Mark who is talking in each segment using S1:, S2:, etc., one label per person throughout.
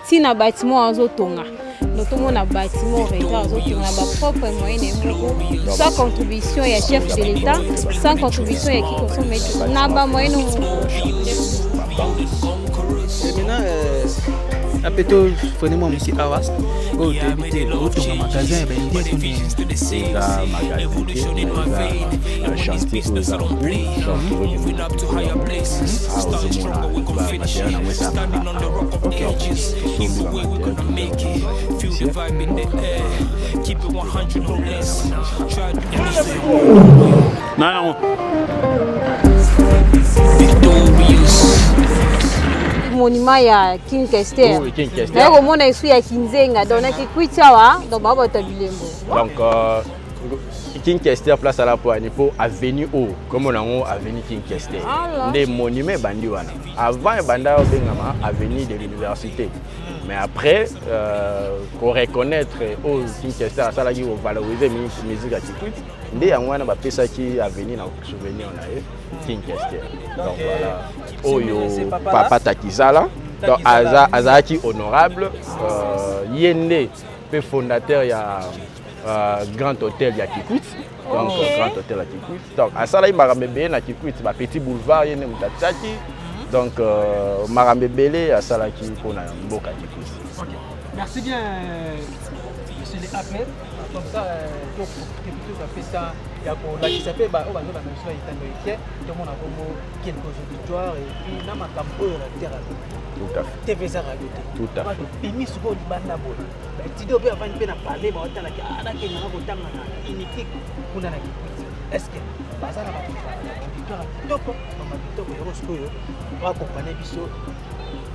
S1: si na bâtiment azotonga notamment na bâtiment retard azotonga na ba propre moyen sans contribution ya chef de l'État, sans contribution ya qui consomme na ba moyen
S2: maintenant Apeto vraiment ici Awas au débité autre magasin ben idée comme
S3: ça magasin chantier pour ça
S2: non
S1: monument ya King Kester. Mais au monde ici ya Kinzenga donc na Kikwitiawa donc ba bota bilembo.
S3: Donc King Kester place à la poignée pour avenue O comme on a avenue King Kester. Des monuments bandi wana. Avant banda bengama avenue de l'université. Mais après pour reconnaître au King Kester ça là qui valoriser musique à Kikwit. Ndé yango na ba pesa ki avenue na souvenir on a King Kester. Donc voilà. Oyo papa Takizala donc azaki honorable yende pe fondateur ya Grand Hôtel ya Kikwit donc Grand Hôtel ya Kikwit donc asala maramebele na Kikwit ba petit boulevard yene mutataki donc maramebele asala ki pona mboka Kikwit.
S2: OK. Merci bien monsieur les appels comme ça pour plutôt fait ça il y a pour là qui s'appelle bah on va nous la mission italienne tout le monde a comme quelques auditoires et puis na makambo la terre
S3: tout à fait
S2: TV za radio
S3: tout à fait
S2: pimi suko libanda bona ba tido be avant pe na parler ba otala ki ana ke na ko tanga na iniki kuna na Kikwit est-ce que bazana ba auditoire kitoko mama kitoko yo suko yo ba accompagner biso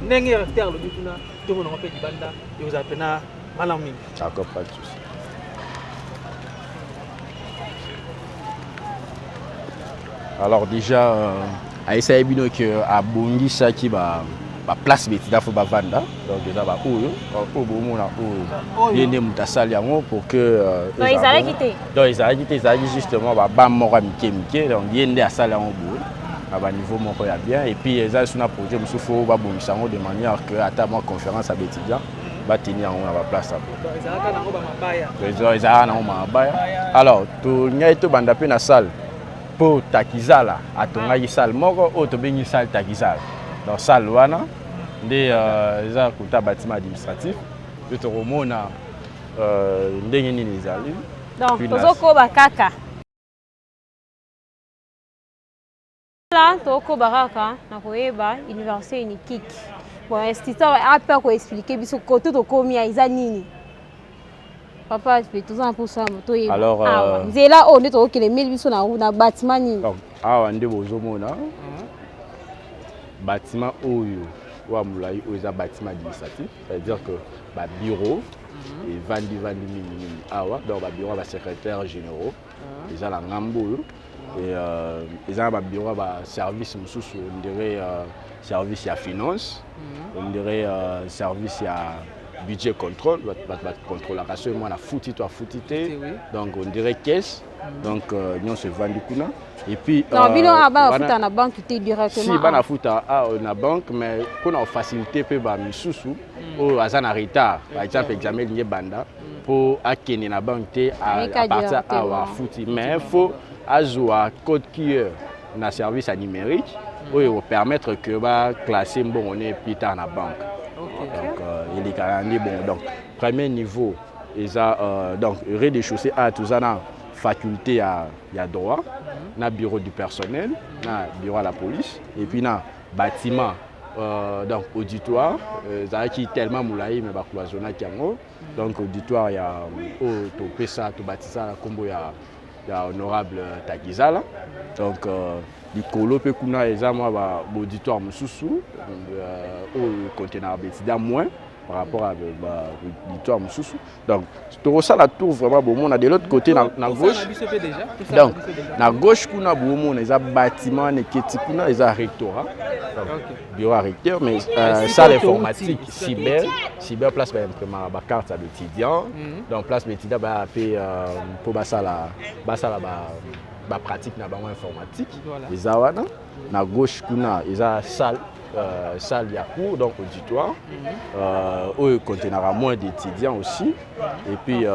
S2: ndenge recteur lo bituna tout le monde pe libanda yo za pena malamu
S3: d'accord pas de souci. Alors déjà à essayer bino que à Bongi Saki ba place betida fo ba vanda donc déjà ba oyo bomona oyo yene mutasali yango pour que
S1: donc ils allaient quitter
S3: justement ba moko mike donc yende asali yango boye à niveau moko ya bien et puis ça sur na projet musu fo ba bongisa yango de manière que ata moi conférence à étudiants ba tenir yango na ba place ça alors to nyai to banda pe na salle pour Takizala atonga salle moko o to bengi salle Takizala dans salle wana nde za kuta bâtiment administratif to to romona ndenge nini ezali
S1: donc tozoko bakaka là toko baraka na koyeba université unique bon institut a pas ko expliquer biso koto to komi aiza nini papa tu peux tout ça pour ça moto yeba
S3: alors
S1: nzela o neto okele mil biso na bâtiment nini
S3: donc awa nde bozomona bâtiment oyo wa mulai oza bâtiment administratif c'est-à-dire que ba bureau et vandi minimum awa donc ba bureau ba secrétaire généraux ils ont la ngambo et ils ont ba bureau ba service mususu on dirait service ya finance on dirait service ya budget contrôle contrôle la race moi la foutite donc on dirait caisse donc nous se vendu kuna et puis
S1: non bilan ba futa na banque directement
S3: si ba na futa na banque mais qu'on a facilité pe ba misusu au azana retard par exemple examen lié banda pour akene na banque à partir à wa futi mais faut azwa code QR na service numérique pour permettre que ba classer bon on est plus tard na banque. Donc il est quand même bon donc premier niveau ils a donc rez-de-chaussée à tout ça na faculté à droit na bureau du personnel na bureau à la police et puis na bâtiment donc auditoire ça qui tellement moulaï mais ba cloisonna kiango donc auditoire il y a to pesa to bâtissa la combo ya honorable Takizala donc likolo pe kuna eza moi ba auditoire mususu au conteneur betida moins par rapport à l'auditoire mususu donc to ça la tour vraiment bon on a de l'autre côté na gauche donc na gauche kuna bon on eza bâtiment neketi kuna eza rectorat bureau recteur mais salle informatique cyber place ba imprimant ba carte à l'étudiant donc place betida ba pe pour ba sala ba pratique na bango informatique eza wana na gauche kuna eza salle salle il y a cours, donc auditoire, où il contiendra moins d'étudiants aussi. Et puis,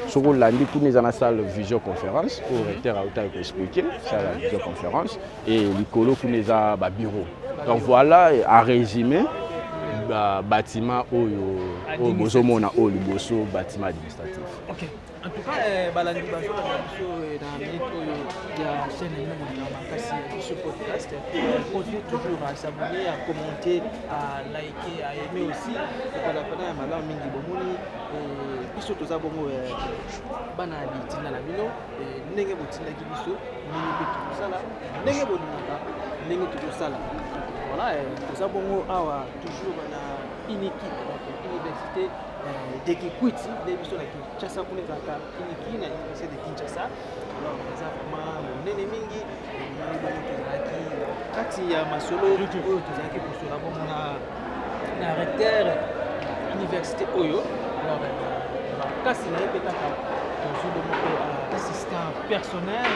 S3: sur lundi, nous avons une salle visioconférence, où le recteur a expliqué, ça la visioconférence, et l'écolo, nous avons un bureau. Donc voilà, à résumer, bâtiment au bâtiment administratif.
S2: Ok. En tout cas, balandi bazo na biso na minute ya chaîne Makasi sur podcast. Continue toujours à s'abonner, à commenter, à liker, à aimer aussi. Parce que la malamu mingi bomoni biso toza bongo bana bitina na bino ndenge botina ki biso ndenge bitu sala ndenge bonimaka ndenge tu sala. Voilà, toza bongo awa toujours na iniki université de Kikwiti, de biso na Kinshasa kuna kaka iniki na université de Kinshasa. Alors ça vraiment nene mingi kati ya masolo oyo tozalaki kosola bongo na recteur université oyo. Alors kasi na yepe kaka tozo bongo assistant personnel,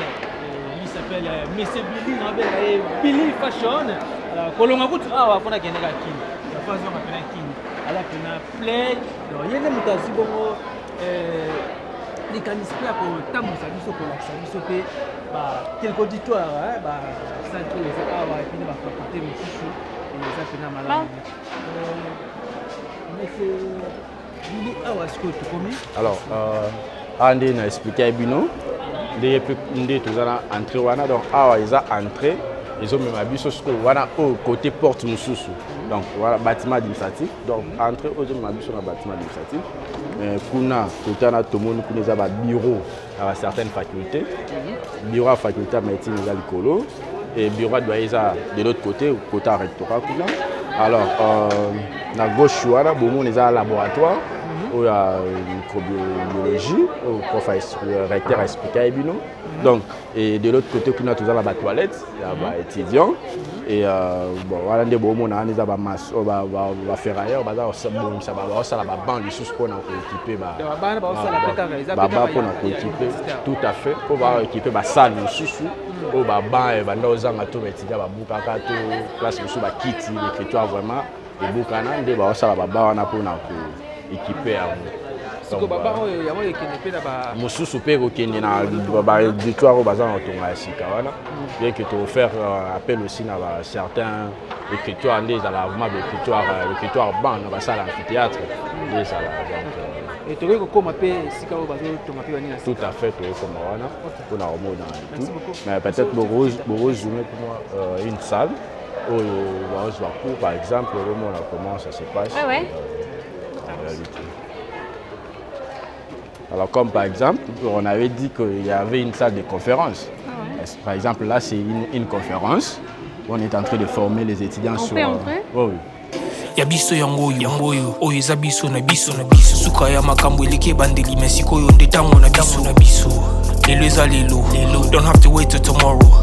S2: il s'appelle Monsieur Billy Fashion. Alors kolonga kutu awa fona keneka kini la phase on appelle kini ala pena play. Alors yene mutazi bongo les canispa pour tamusa biso pour la biso pe ba quelque auditoire ba centre les awa et puis ba faculté mususu les apena malama. Monsieur Billy awa ce que tu commis.
S3: Alors Andé n'a expliqué à Bino des tous entré wana donc awa ils a entré. Ils ont même habillé voilà au côté porte Moussoussou. Donc voilà bâtiment administratif. Donc entrer aux hommes habillés sur le bâtiment administratif. Kuna côté na tout le monde connaît un bureau à certaines facultés. Bureau à faculté de médecine à l'écolo et bureau de l'autre côté côté rectorat kuna. Alors na gauche voilà bon les a laboratoire où il y a microbiologie au professeur recteur a expliqué à Bino. Donc, et de l'autre côté, on a toujours la toilette, il y a des étudiants. Et bon, voilà, des beaux moments, on va faire ailleurs, on va faire la banque, les sous qu'on a équipé. Tout à fait. On va équiper la salle, les sous, on va banque, on va faire tout, place, les kits, l'écriture vraiment. Les boucana, on va faire la banque pour équiper. Mosusu pe kokende na auditoire au bazar otonga sika wana bien que tu faire appel aussi na certains écritoires des à lavement l'écritoire ban na salle amphithéâtre des ça donc et tu veux comment pe sika au bazar otonga pe wani tout à fait tu comme wana pour na homo dans tout mais peut-être beaucoup zoomer pour moi une salle où on va pour par exemple comment ça se passe en réalité. Alors comme par exemple, on avait dit qu'il y avait une salle de conférence. Par exemple, là c'est une conférence où on est en train de former les étudiants sur... oui.
S4: Yabiso yangoyo oyo eza biso na biso suka ya makambo eleke bandeli mesiko oyo ndetango na biso lelo eza lelo don't have to wait till tomorrow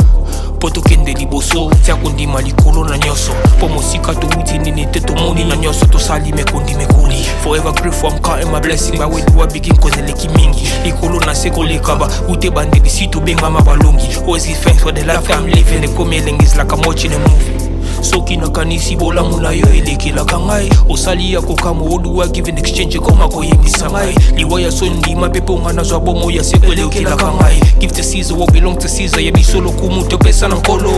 S4: poto kende liboso tia kondima likolo na nyoso po mosika to wuti nini te to moni na nyoso to sali mekondi mekoli forever grateful I'm counting my blessing ba when you begin cause eleki mingi likolo na seko lekaba ute bandeli sito benga mabalongi always give thanks for the life I'm living the coming is like I'm watching a movie soki nakanisi bolamu na yo elekelaka ngai osali ya kokamo oduwa give in exchange koma koyebisa ngai liwa ya sondima pepe onga nazwa bomo ya seko elekelaka ngai give to Caesar what belong to Caesar yebiso lokumu topesa na nkolo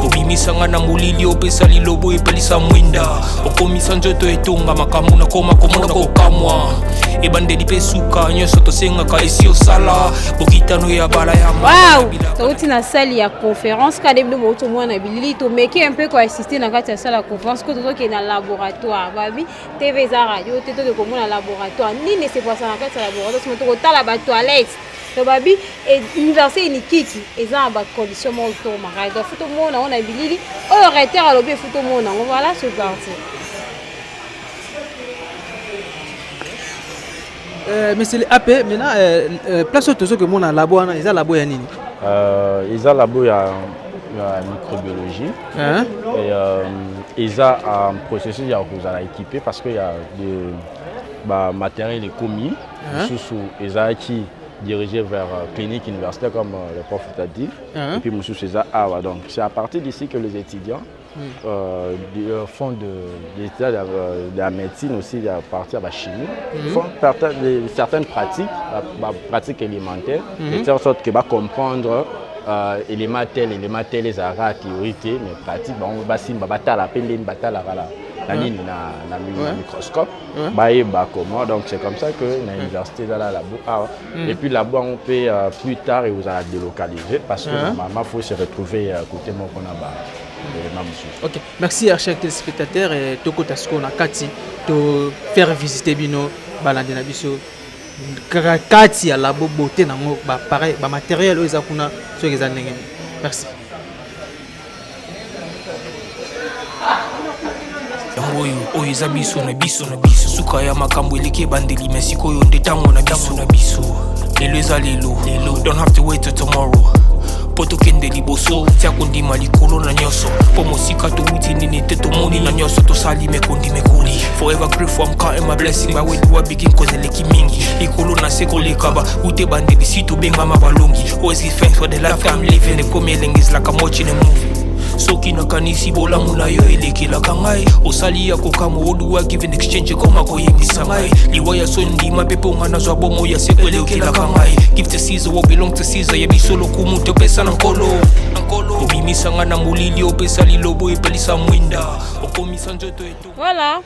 S4: obimisanga na molili opesa lilobo epelisa mwinda okomisa nzoto etonga makambo na koma komona kokamwa ebandeli pe suka nyonso tosengaka esi osala bokitano ya bala ya
S1: wow tauti na salle ya conférence kadebdo moto mwana bilili to meki un peu ko assister na kati ya salle ya conférence ko tozo ke na laboratoire babi TV za radio te to ko mona laboratoire nini se passa na kati ya laboratoire so to ko tala ba toilette to babi et université ni kiki eza ba condition mo to mara do futo mona on a bilili o recteur alobi futo mona voilà c'est parti.
S2: Mais c'est AP maintenant place où que mon labo ana ils a labo ya nini
S3: ils a labo ya microbiologie et ils a un processus ya kozala équipé parce que il y a des matériel commis sous ils a qui dirigé vers clinique universitaire comme le prof t'a dit et puis monsieur César donc c'est à partir d'ici que les étudiants du fond de la médecine aussi, il y a partie de la chimie. Font certaines pratiques élémentaires, de telle sorte que va comprendre élément tel, les arats, théories, mais pratiques, on va la microscope, comment. Donc c'est comme ça que l'université dans la labo. Et puis là-bas on peut plus tard et vous allez délocaliser parce que normalement il faut se retrouver côté mon qu'on a.
S2: Ok, merci à chers téléspectateurs et Toko Tasko na Kati to faire visiter bino balade na biso Kati à labo beauté nango ba pareil ba matériel oza kuna so eza ndenge. Merci.
S4: Oyo eza biso na biso suka ya makambo eleki bandeli mesiko oyo nde tango na biso lelo eza lelo don't have to wait till tomorrow poto kende liboso tia kondima likolo na nyoso po mosika touti nini te tomoni na nyoso tosali mekondi mekoli forever grateful I'm counting my blessing my way to begin cause eleki mingi likolo na seko lekaba ute bandeli si tobengama balongi always give thanks for the life I'm living the coming is like I'm watching a movie soki nakanisi bolamu na yo elekelaka ngai osali ya kokamo oduwa give in exchange koma koyebisa ngai liwa ya so ndima mpe mpo nga nazwa bomo ya seko elekelaka ngai give to Caesar what belong to Caesar yebiso lokumu topesa na nkolo obimisa nga na molili opesa lilobo epelisa mwinda okomisa nzoto eto.
S1: Voilà,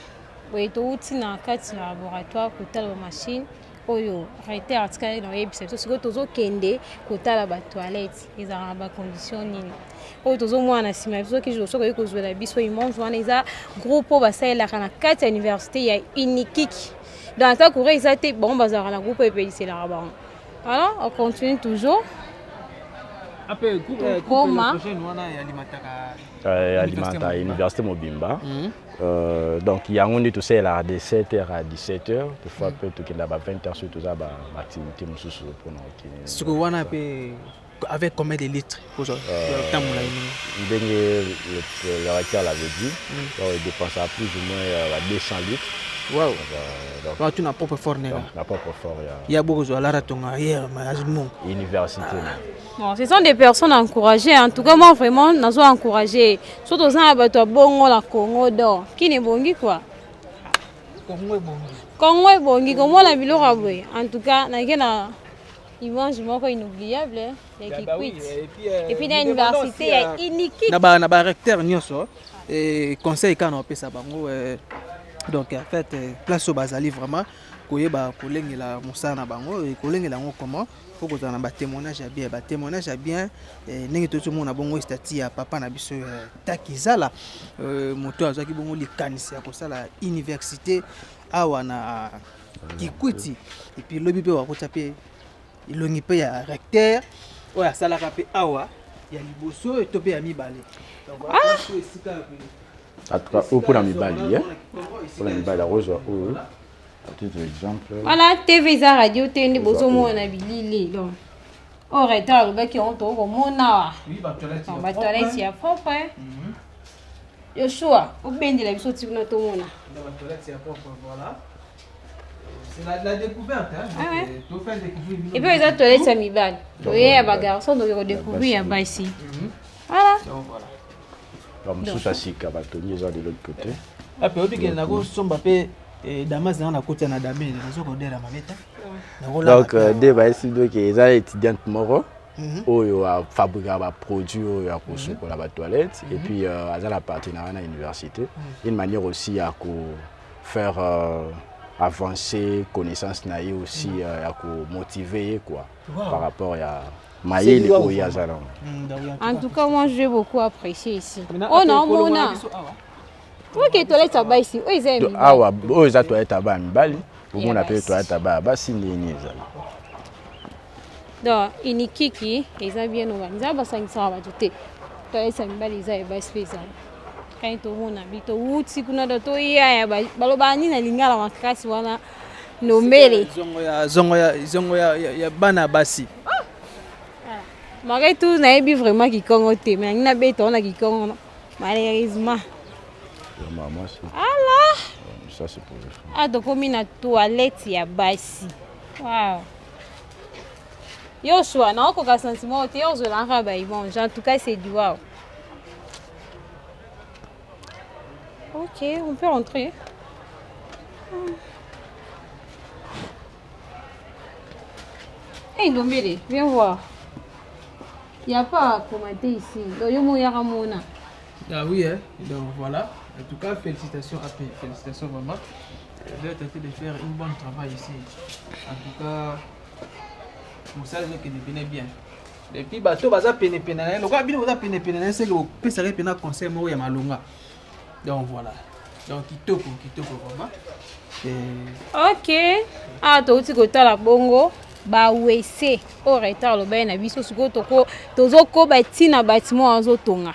S1: boye touti na kati ya laboratoire kotala machine oyo arrêté article na website siko tozokende kotala ba toilette ezala ba condition nini oyo tozomwana nsima biso ki joso koyi kozwela biso immense wana eza groupe basalelaka na kati ya université ya Inikiki dans ta courant eza te bon bazalaka na groupe epeliselaka bango. Voilà, on continue toujours.
S2: Après groupe prochaine wana
S3: alimenta université Mobimba. Donc il y a un tout c'est là de 7h à 17h des fois peut tout qu'il a 20h sur tout ça activité mususu pour nous.
S2: Ce que wana peut avec combien de litres pour le temps mon ami.
S3: Le recteur l'avait dit. Il dépensera plus ou moins 200 litres.
S2: Wow. Donc tu n'as pas fort néga.
S3: La propre fort.
S2: Il y a beaucoup de la ratonga hier mais azumon.
S3: Université.
S1: Bon, ce sont des personnes encouragées. En tout cas, moi, vraiment, je suis encouragée. Surtout, quand on a bongo la Congo d'or. Qui n'est bongi quoi?
S2: Congo est bongi.
S1: Congo est bongi. Comment la bilo raboué? En tout cas, ils mangent inoubliable. Et puis, dans l'université, il y a Inikiki.
S2: Naba recteur nyoso et conseil quand on peut ça bango. Donc en fait, place au Bazali vraiment. Koyeba kolengela musana bango et kolengela ngo comment faut que on a témoignage à bien ndenge to mona bongo stati ya papa na biso takizala moto azaki bongo likanisi ya kosala université awa na Kikwiti et puis lobi pe wakota pe ilongi pe ya recteur oya salaka pe awa ya liboso to pe ya mibale donc voilà esika
S3: en tout cas pour la mibali pour la mibali rose
S1: voilà, TV za radio tende bozo mona bilili donc au retard le qui on to ko mona
S2: oui ba
S1: toilette ya propre Yoshua au bendi la biso tikuna to mona
S2: ba toilette ya propre voilà c'est la découverte hein to faire découvrir
S1: et puis les toilettes ya mibali to ya ba garçon donc on découvrir ya ba ici voilà
S3: donc sous asika ba to liaison de l'autre côté
S2: après obi ke nako somba pe Damas na côté na damé nazo ko dela mabeta
S3: donc de ba ici donc les étudiantes moro oyo a fabriquer ba produits oyo a kosokola ba toilettes et puis à la partie na université une manière aussi à faire avancer connaissance na yo aussi à motiver quoi par rapport à maïli ou yazala.
S1: En tout cas moi j'ai beaucoup apprécié ici. Oh non mona ok, toilette à bas ici. Oui, c'est
S3: ah ouais, oh, ça toilette à bas, mbali. Pour moi, on appelle toilette à bas, si n'est
S1: donc, Inikiki, ils ont bien organisé. Ça va s'en va tout. Toilette à mbali, ils ont bas spécial. Quand tout le monde habite, ou si kuna doto iya, balobani na lingala makasi wana nomele.
S2: Zongo ya bana basi.
S1: Malgré tout, na ebi vraiment qui congote, mais na bête on a qui congo malheureusement.
S3: Maman,
S1: alors
S3: ça c'est pour les femmes.
S1: Ah donc comme une toilette ya basi. Wow. Yo choix na ko ka sentiment te yo zo la raba bon en tout cas c'est du wow. Ok, on peut rentrer. Hey, Ndombele, viens voir. Il n'y a pas à commenter ici.
S2: Ah oui, hein? Donc voilà. En tout cas, félicitations AP. Félicitations maman. Vous avez tenté de faire un bon travail ici. En tout cas, pour ça, que vous venez bien. Et puis, bateau, baza pene pene. Le gars, bien, baza pene pene. C'est le PSR pena conseil moi ya malonga. Donc voilà. Donc kitoko vraiment.
S1: Ok. Ah, tu as dit la bongo. Ba wese au retard le bain na biso suko toko tozoko batina bâtiment azotonga.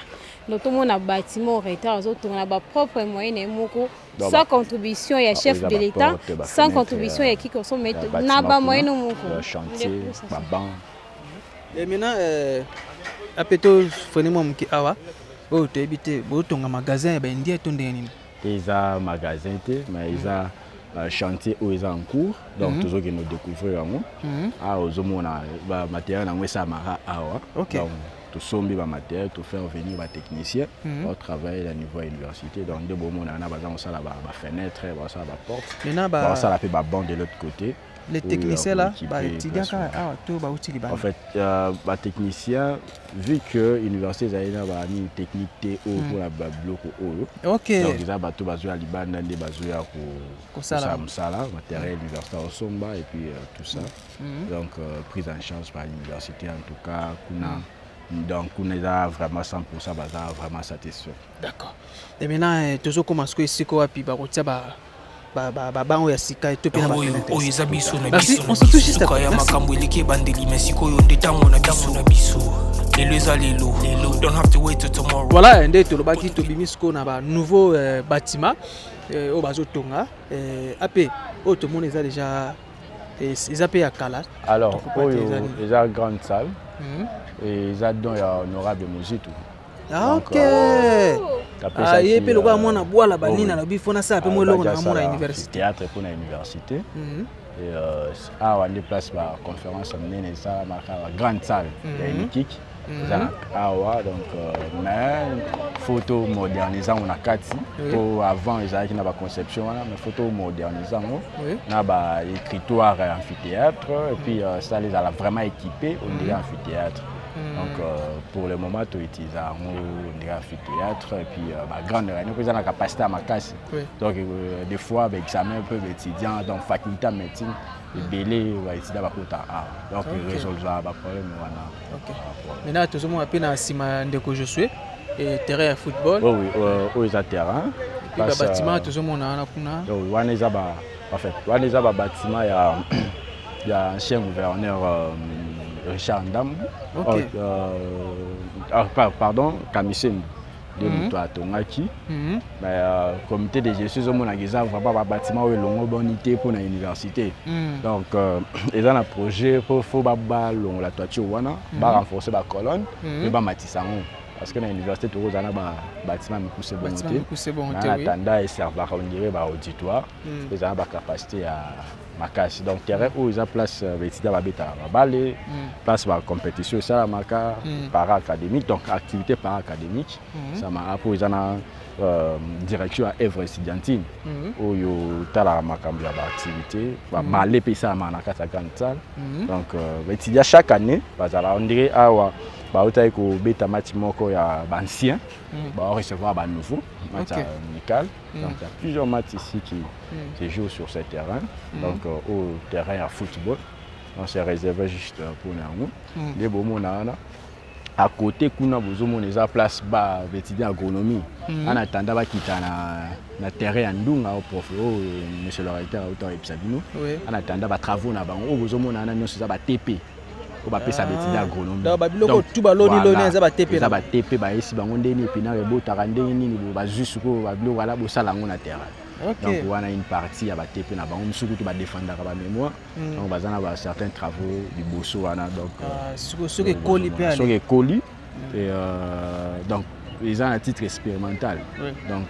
S1: Lotomo na bâtiment au retard azotonga ba propre moyen et moko sans contribution ya chef de l'État, sans contribution ya qui consomme na ba moyen moko.
S3: Chantier, ba banc.
S2: Et maintenant apeto frenemo mki awa. Oh, tu habité botonga magasin ba india tonde nini.
S3: Ils ont magasin mais ils ont chantier où ils sont en cours, donc toujours qu'ils nous découvrent aux hommes matériel en Samara donc tout sombi matériel tout faire venir les techniciens pour travailler à niveau université donc de moments on a besoin ça la fenêtre ça la porte maintenant ça la fait banc de l'autre côté.
S2: Les techniciens là,
S3: en fait, les techniciens, vu que l'université a une technique TO pour la bloc donc ils ont bateau à Liban, des bateaux pour ça, matériel universitaire au Somba et puis tout ça. Donc prise en charge par l'université en tout cas, donc on est vraiment 100% vraiment satisfait.
S2: D'accord. Et maintenant, toujours comment est-ce que c'est quoi puis voilà, nouveau bâtiment au Bazotonga. Après, tout le monde est déjà. Ils appellent à Kala.
S3: Alors, ils ont une grande salle et ils ont honorable musique.
S2: Ah, ok. Et puis le gars moi na bois la banina na bifona ça pe moi logo na mon université.
S3: Théâtre pour la université. Et on déplace la conférence amener ça la grande salle de Nikik. Donc mais photo modernisant on a kati pour avant ils avaient une conception mais photo modernisant on a écritoire amphithéâtre et puis ça les a vraiment équipé on dirait amphithéâtre. Donc pour le moment tu utilises un amphithéâtre et puis grande réunion ils ont la capacité à ma casse. Donc des fois examen un peu étudiant dans faculté de médecine belé va étudier donc résoudre le problème
S2: maintenant tout le monde a peine à sima ndeko je suis et terrain de football.
S3: Oui, ils ont terrain.
S2: Et puis bâtiment tout le monde a kuna.
S3: Donc en fait bâtiment il y a ancien gouverneur Richard Ndam. Pardon, Kamisem de Mutua Tongaki. Mais comité de gestion au Monagiza vraiment bâtiment où longue bonité pour l'université. Donc ils ont un projet pour la toiture wana, renforcer la colonne et bâtiment parce que dans l'université tout ça bâtiment poussé bon côté. En attendant et servir on dirait auditoire. Ils ont la capacité à Makasi. Donc terrain où ils ont place étudiants babeta balé, place la compétition ça la maka para académique donc activité para académique ça m'a pour ils ont direction à œuvre étudiantine où yo tala makambo ya activité malé pe ça na kata grande salle. Donc étudiants chaque année bazala on dirait awa bautaye ko beta match moko ya ancien ba recevoir ba nouveau match amical. Donc il y a plusieurs matchs ici qui se jouent sur ce terrain. Donc au terrain à football on s'est réservé juste pour nous les beaux monana à côté kuna bozomo neza place ba étudiant agronomie en attendant ba kita na terrain ya ndunga au prof monsieur le recteur autant epsabino en attendant ba travaux na bango bozomo na nyonso za ba TP on va appeler ça étudiant agronomie
S2: donc tout baloni loni za ba TP
S3: za ba TP ba esi bango ndeni epina rebo tarande nini ba juste ko ba bilo wala bo sala ngo na terrain. Donc on a une partie à TP na bango musuku to ba défendre la mémoire donc bazana ba certains travaux du bosso wana donc
S2: ce que coli peut aller
S3: ce que coli et donc ils ont un titre expérimental donc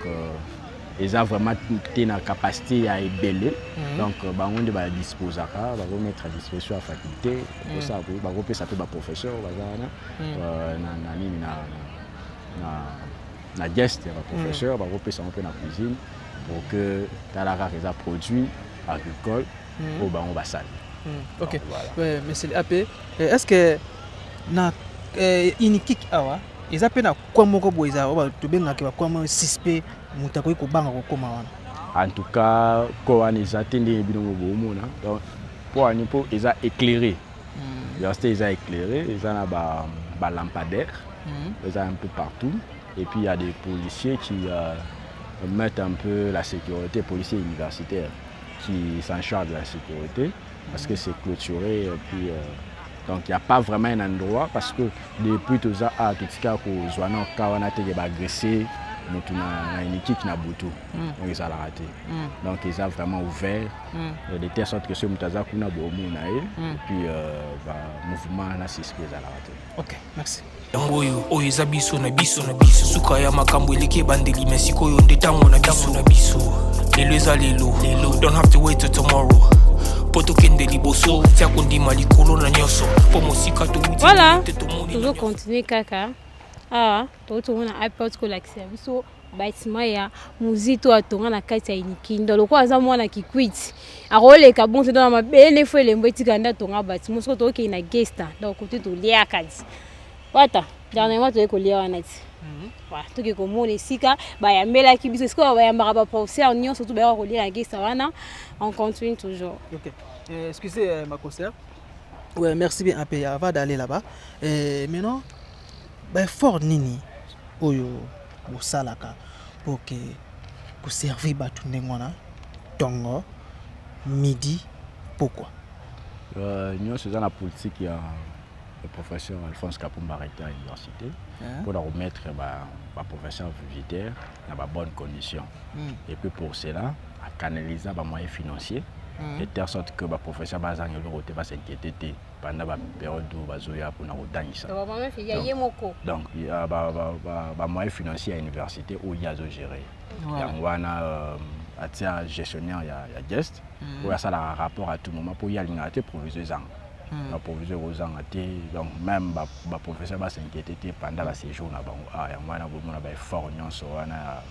S3: ils ont vraiment une capacité à ébeler donc bango de ba disposer ba mettre à disposition la faculté pour ça ba peut ça peut ba professeur bazana na nini na na guest ya professeur ba kopesa un peu na cuisine pour que talaka les produits agricoles au bango basali.
S2: OK.
S3: Voilà.
S2: Ouais, monsieur AP, est-ce que na inikik awa ils appellent na kwa moko boiza ba to benga ke ba kwa mo sispe mutako ko banga ko koma wana.
S3: En tout cas, quand on est atteindre donc pour un peu ils a éclairé. Ils ont éclairé, ils ont ba lampadaire, ils ont un peu partout. Et puis il y a des policiers qui mettent un peu la sécurité, policiers universitaires qui s'en chargent de la sécurité parce que c'est clôturé. Et puis, donc il n'y a pas vraiment un endroit parce que depuis tout ça, tout ce cas pour Zouana, quand on a été agressé, nous avons une équipe qui n'a pas tout. Donc ils ont raté. Donc ils ont vraiment ouvert de telle sorte que ce Moutaza kuna bomu na et puis mouvement na six qu'ils ont raté.
S2: OK, merci.
S4: Yangoyo oyo eza biso na biso na biso suka ya makambo eleki bandeli mesiko yo ndetango na biso lelo eza lelo don't have to wait till tomorrow poto kende liboso tia kondima likolo na nyoso po mosika to uti
S1: voilà toujours continuer kaka to na iPod ko l'accès biso bâtiment ya muzito atonga na kati ya inikindo loko aza mwana kikwiti akoleka bon c'est dans ma bene fo elembo etikanda tonga bâtiment so to ke na guest donc côté to lia kadi wata dernièrement to ko lia wana ti voilà to ke ko mona sika ba ya mela ki biso siko ba ya mbaka professeur nyon surtout ba ko lia na guest wana on continue toujours.
S2: OK. Excusez ma concert. Ouais, merci bien AP avant d'aller là-bas. Maintenant ben fort nini oyo bosalaka pour que ku servir batu ndengona tongo midi pourquoi
S3: nous c'est dans la politique il y a le professeur Alphonse Kapumba recteur à l'université pour remettre ba professeur visitaire dans de bonnes conditions et puis pour cela à canaliser ba moyens financiers de telle sorte que ba professeur bazangi le côté va s'inquiéter pendant la période où bazoya pour na rodangisa donc il y a ba moyens financiers à l'université où il y a zo gérer yangwana atia gestionnaire ya guest où ça la rapport à tout moment pour y aller ngate proviseur zang la proviseur aux zang donc même ba professeur va s'inquiéter pendant la séjour na bango yangwana bo mona ba effort nyonso wana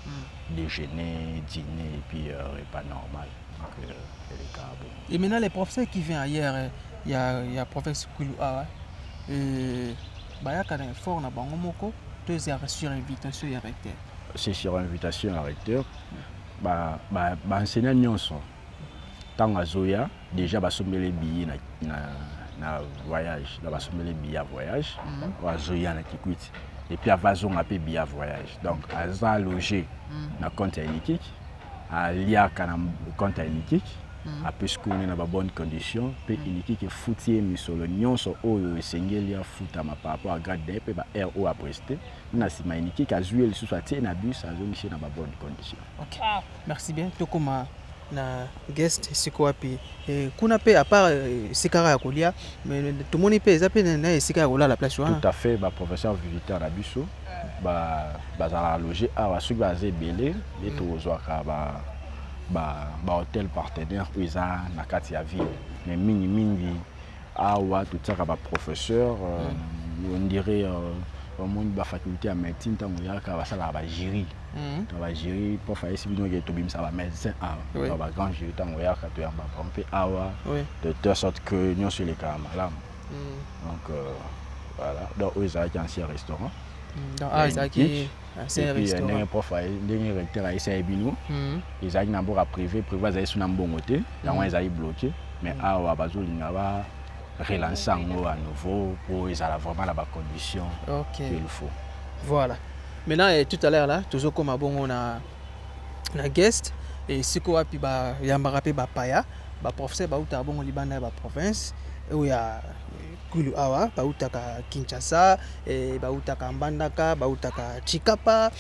S3: déjeuner dîner et puis repas normal.
S2: Et maintenant les professeurs qui viennent ailleurs, il y a professeur Kulu Awa bayaka na fort na bango moko sur invitation ya recteur.
S3: C'est sur invitation à recteur enseignant nyonso tant azoya déjà basomeli billet na voyage na basomeli billet à voyage azoya na kikwiti et puis avazonga pe billet à voyage donc aza logé na compte ya Inikik aliaka na compte ya Inikik après qu'on est dans bonne condition pe Inikik foutie misolo nyonso oyo esengeli ya futama par rapport à grade pe ba RO a presté na sima Inikik azui le sous atie na bus azomiché na bonne condition.
S2: OK. Merci bien tokoma na guest siko wapi kuna pe à part sikara ya kolia mais tout monde pe zape na sikara kola la place wana.
S3: Tout à fait ba professeur visiteur na biso bazala loger awa soki baza ebele et tozwaka ba hôtel partenaire oyo na kati ya ville mais mingi awa totiaka ba professeur on dirait au monde ba faculté ya médecine ntango yaka basalaka ba jury ba jury pour faire esi bino ke tobimisa ba médecin ba grand jury ntango yaka toyamba pompe awa de telle sorte que nyonso eleka malamu donc voilà donc oyo ezalaki ancien restaurant c'est un restaurant. Et puis, prof, il recteur a essayé bino. Ils ont un bourg privé azali sous mbongo te. Yango ezali bloqué. Mais awa bazolinga ba relancer à nouveau pour ils a vraiment la condition qu'il faut.
S2: Voilà. Maintenant tout à l'heure là, toujours comme bongo na guest et siko wapi ba yambaka pe ba paya, ba professeur ba uta bongo libanda ba province où ya Kulu Awa, bautaka Kinshasa, bautaka Mbandaka, bautaka Chikapa,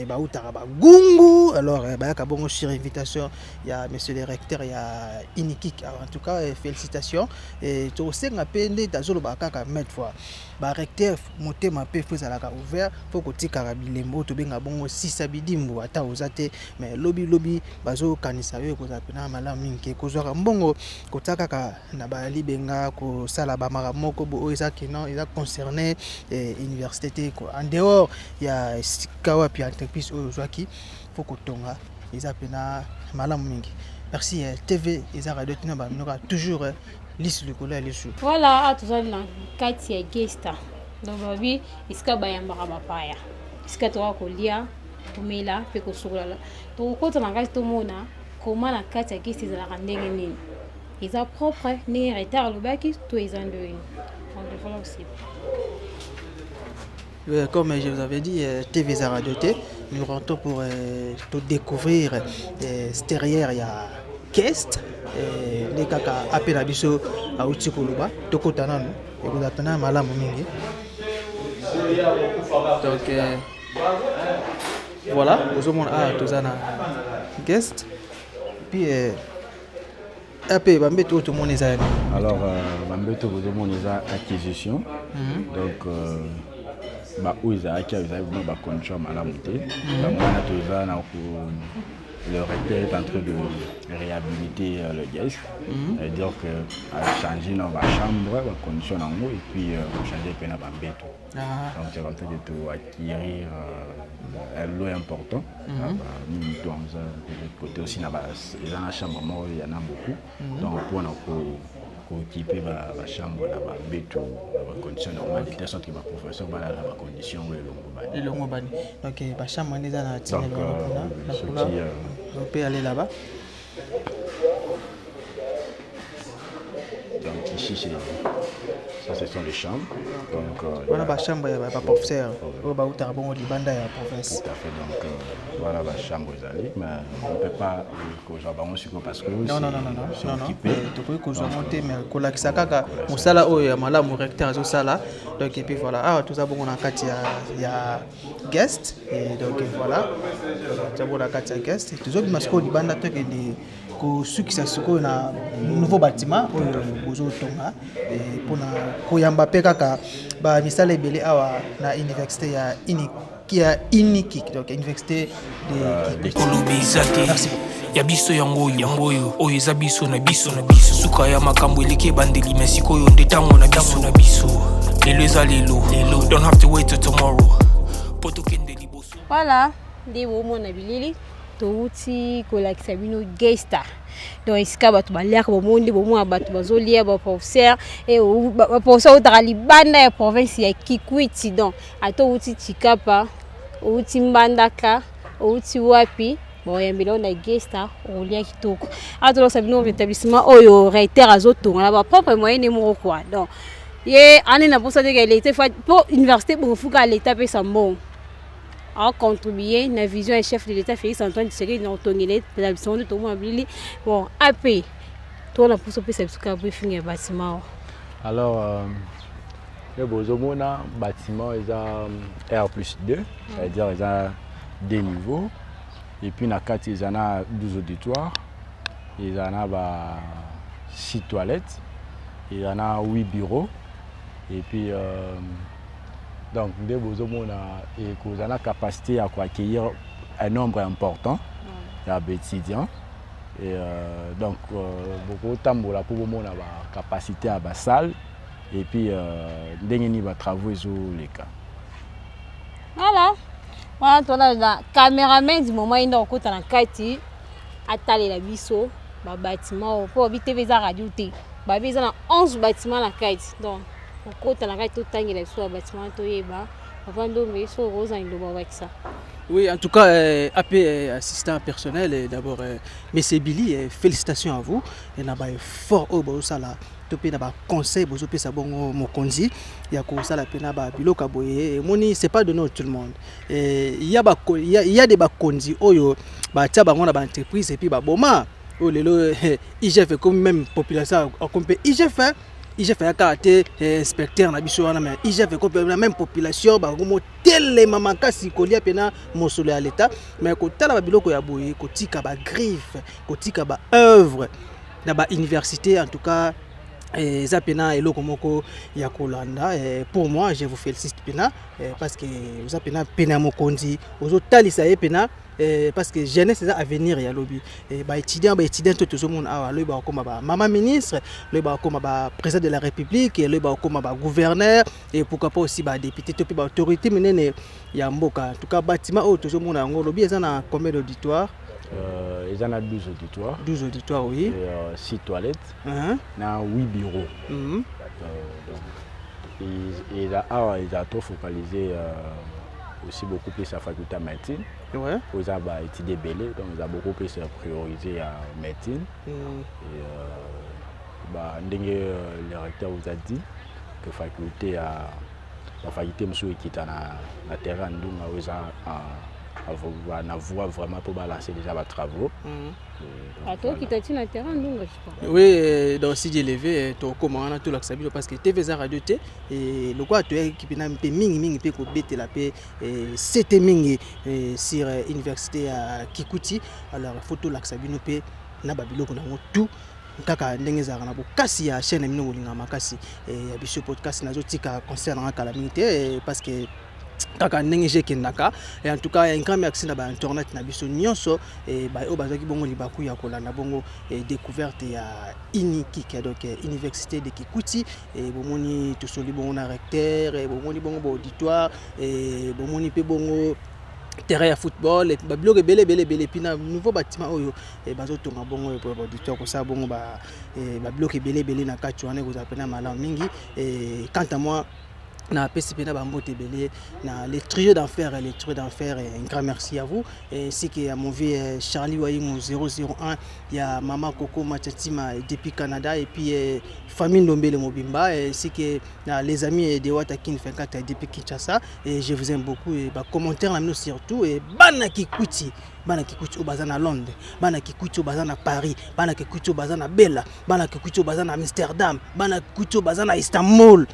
S2: bautaka Bagungu. Alors, bayaka bongo sur invitation, il y a monsieur le recteur, il y a Inikik. En tout cas, félicitations. Et tu sais que pende dazolo bakaka mettre fois. Ba recteur monter ma pe faut alaka ouvert, faut que tika bilembo to benga bongo sisabidimbo ata ozate mais lobby bazo kanisa yo ko zapena malamu minke ko zwa mbongo ko taka ka na ba libenga pena ko sala ba maramoko bo eza qui non ils a concerné université ko en dehors il y a kawa puis entreprise ozwaki faut ko tonga ils a pena malamu mingi. Merci TV ils a radio tina ba mnoka toujours liste le couleur les jours.
S1: Voilà tout ça na kati ya gesta. Donc babi iska bayamba ba paya. Iska to kolia kumela pe ko sokola. To ko tana kati to mona comment la kati ya gesta za la ndenge nini. Ils ont propre ni retard le bac tout ils ont de donc voilà aussi.
S2: Comme je vous avais dit, TV Radio T, nous rentrons pour tout découvrir. Derrière, il y a Guest, les caca appellent à Bisso à Outikoluba, Tokotana, et vous attendez Malam Mingi. Donc voilà, nous avons Guest. Puis tout le monde est à
S3: alors, tout le monde est à acquisition. Donc, où ils ont acquis, ils ont condition à la montée. Le recteur est en train de réhabiliter le guest. C'est-à-dire qu'à changer dans la chambre, la condition en haut, et puis changer de bambeto. Donc, c'est en train de tout acquérir un lot important. Nous, de l'autre côté aussi, dans la chambre, il y en a beaucoup. Donc, pour équiper la chambre, la condition normale, de telle sorte que le professeur va dans la condition où il est
S2: long. Donc, la chambre est dans la tine. On peut aller là-bas.
S3: Donc, ici, ça, ce sont les chambres. Donc,
S2: voilà la chambre, il n'y a pas de professeur. Au Liban, il y a province.
S3: Tout à fait. Donc, voilà la chambre, mais on ne peut pas que je parce que
S2: non. Tu peux que je monte, mais que la Kisaka, au sala, il y a malade, mon recteur, au sala. Donc, et puis voilà. Ah, tout ça, bon, il y a guest. Et donc, voilà. Tu as bon, il y a guest. Tout ça, il y a Liban, ceux qui sont dans nouveau bâtiment pour koyamba pekaka ba misala ebele awa na université ya Inikik donc université de
S4: Kolobizate ya biso yangoyo oyo eza biso na biso suka ya makambo eleke bandeli mesikoyo ndetango na biso lelo eza lelo don't have to wait till tomorrow poto kende liboso.
S1: Voilà ndi bomona bilili touti kolakisa bino gesta donc iska bato baleka bomondi bomona bato bazolia ba professeur et ba professeur utaka libanda ya province ya Kikwiti donc ato uti Chikapa uti Mbandaka uti wapi bon yambelo na gesta olia kitoko ato sabino établissement oyo recteur azotonga ba propre moyen mo quoi donc ye anena pour ça que l'état pour université pour fuka l'état pe sambo a contribué na vision et chef de l'État Félix Antoine Tshisekedi dans tongele l'établissement de Tomo Abili bon AP toi la pour ce que briefing bâtiment
S3: alors le bozomona bâtiment ils a R+2 c'est-à-dire ils a 2 niveaux et puis na 4 ils en a 12 auditoires ils en a 6 toilettes il en a 8 bureaux et puis donc, nous avons la capacité à accueillir un nombre important d'étudiants. Et donc, beaucoup de temps pour la capacité à la salle et puis nous avons travailler sur les cas.
S1: Voilà, la caméraman du moment où on est en Kati, à la biso, le bâtiment, pour habiter les radio. Il y a 11 bâtiments à Kati. Donc,
S2: oui, en tout cas, AP assistant personnel, d'abord, M. Billy, félicitations à vous. Et n'a pas fort au Bosala. Topé n'a pas conseil, vous avez ça bon mon konzi. Il y a quoi ça la pena ba bilo kaboye. Moni c'est pas donné à tout le monde. Il y a des bakonzi oyo ba tia bango na ba entreprise et puis ba boma. Oh lelo IGF comme même population comme IGF. IGF a caractère inspecteur na biso wana mais IGF comme la même population ba comme telle mama kasi kolia pena mosolo à l'état mais ko tala ba biloko ya boye ko tika ba griffe ko tika ba œuvre na ba université en tout cas Zapena et Lokomoko Yakolanda. Pour moi, je vous félicite Pena parce que Zapena Pena Mokondi, aux autres Talisae Pena. Parce que jeunesse c'est à venir ya lobby étudiant tout le monde a le comme maman ministre le comme président de la République le comme gouverneur et pourquoi pas aussi député to autorité menene ya mboka en tout cas bâtiment tout le monde a lobby ils en combien d'auditoires
S3: ils en a 12 auditoires
S2: 12 auditoires oui
S3: et 6 toilettes na 8 bureaux ils a trop focalisé aussi beaucoup plus à la faculté de médecine. Ouais. Ils ont étudié Belé, donc ils ont beaucoup plus priorisé la médecine. Le recteur vous a dit que la faculté est dans terrain, donc ils ont voie vraiment pour balancer déjà les travaux.
S1: Toi qui t'as dit dans terrain,
S2: oui, donc si j'ai levé, tu commandes tout l'accès parce que TV Radio T et le quoi tu es qui n'a pas mingi peut couper la paix c'était mingi sur université à Kikuti alors photo l'accès bino pe na babilo ko na tout kaka ndenge ezaka na bokasi ya chaîne mino bolinga makasi ya biso podcast nazo tika concernant la calamité parce que kaka ndenge jekendaka et en tout cas un grand merci na ba internet na biso nyonso et ba o bazaki bongo libaku ya kolanda bongo découverte ya Inikik donc université de Kikuti et bomoni to soli bongo na recteur et bomoni bongo auditoire et bomoni pe bongo terrain ya football et ba bloc belé pina nouveau bâtiment oyo et bazo tonga bongo pour auditoire ko ça bongo ba bloc belé na kati wana ko zapena malamu mingi et quant à moi na PCP na bambote belé na les trio d'enfer un grand merci à vous et c'est que à mon vieux Charlie Wayimo 001 il y a maman Coco Machatima depuis Canada et puis famille Ndombele Mobimba et c'est que les amis de Watakin 24 depuis Kinshasa et je vous aime beaucoup et bah commentaire là surtout et bana Kikuti au bazana Londres bana Kikuti au bazana Paris bana Kikuti au bazana Bella bana Kikuti au bazana Amsterdam bana Kikuti au bazana Istanbul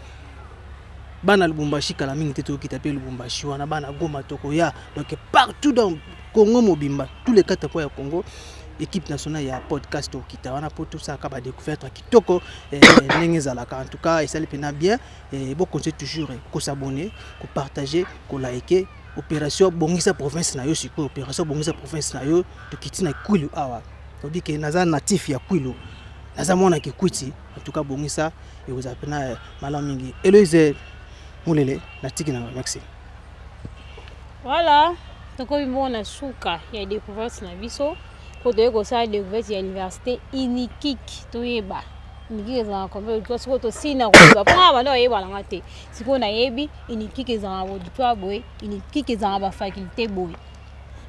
S2: bana Lubumbashi kala mingi teto qui t'appelle Lubumbashi wana bana Goma Tokoya donc partout dans Congo Mobimba tous les quatre coins ya Congo équipe nationale ya podcast qui tawana pour tout ça ka ba découverte kitoko ndenge zalaka en tout cas et ça le pena bien et bon conseil toujours ko s'abonner ko partager ko liker opération bongisa province na yo siko opération bongisa province na yo to kitina Kwilu awa to dit que naza natif ya Kwilu naza mona Kikuti en tout cas bongisa et vous appena malamingi Eloise Moulele na tiki na merci.
S1: Voilà, donc on a souka il y a découverte na biso pour de ko ça découverte ya université Inikik toyeba Inikik za kombe to siko to sina ko ba pa ba no yeba la ngate siko na yebi Inikik za auditoire boy Inikik za ba faculté boy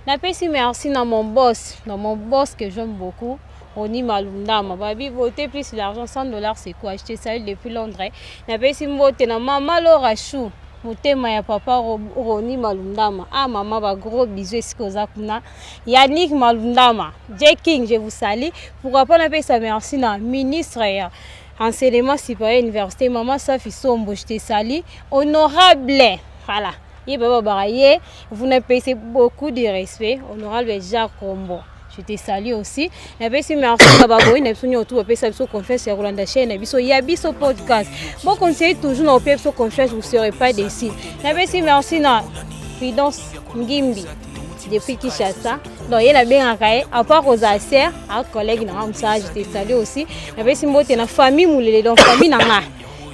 S1: na pesi merci na mon boss que j'aime beaucoup Roni Malundama babi voter plus l'argent $100 c'est quoi acheter ça depuis Londres na pesi mbote na mama Laura Chou motema ya papa Roni Malundama maman ba gros bisous esikoza kuna Yannick Malundama King je vous salue pourquoi pas na pesa merci na ministre ya enseignement supérieur université maman Safi Sombo je te salue honorable voilà vous ne payez beaucoup de respect honorable Jacques Combo je te salue aussi na pesi merci baboyi na biso nyoto pesa biso confiance ya Rolanda chaîne na biso ya biso podcast bon conseiller toujours na biso confiance vous serez pas déçus na pesi merci na Prudence Ngimbi depuis Kinshasa donc il a bien accueilli à part aux assers à collègue na Ramsa je te salue aussi na pesi mbote na famille Moulele donc famille nanga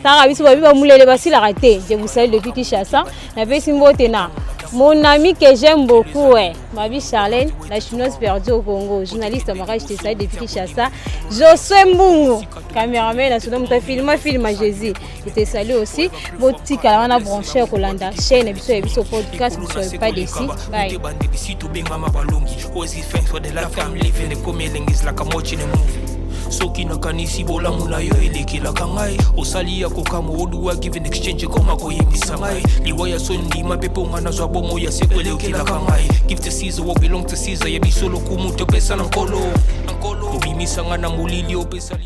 S1: ça biso babi ba Moulele basi la raté je vous salue depuis Kinshasa na pesi mbote na mon ami que j'aime beaucoup, Mabi Charlène, la chinoise perdue au Congo, journaliste Amara, je te salue depuis Kinshasa. Josué Mbungu, caméraman, la soudame, tu film à Jésus. Je te salue aussi. Votre petit camarade a branché au Kolanda, chaîne, et puis podcast, vous ne serez pas déçus. Bye.
S4: Soki nakanisi bolamu na yo elekilaka ngai osali ya kokama oduwa give in exchange koma koyebisa ngai liwaya sondi mapepo nga nazwa bomo ya seko elekilaka ngai give to Caesar what belong to Caesar ya bisolo kumu topesa na nkolo obimisa nga na mulili opesa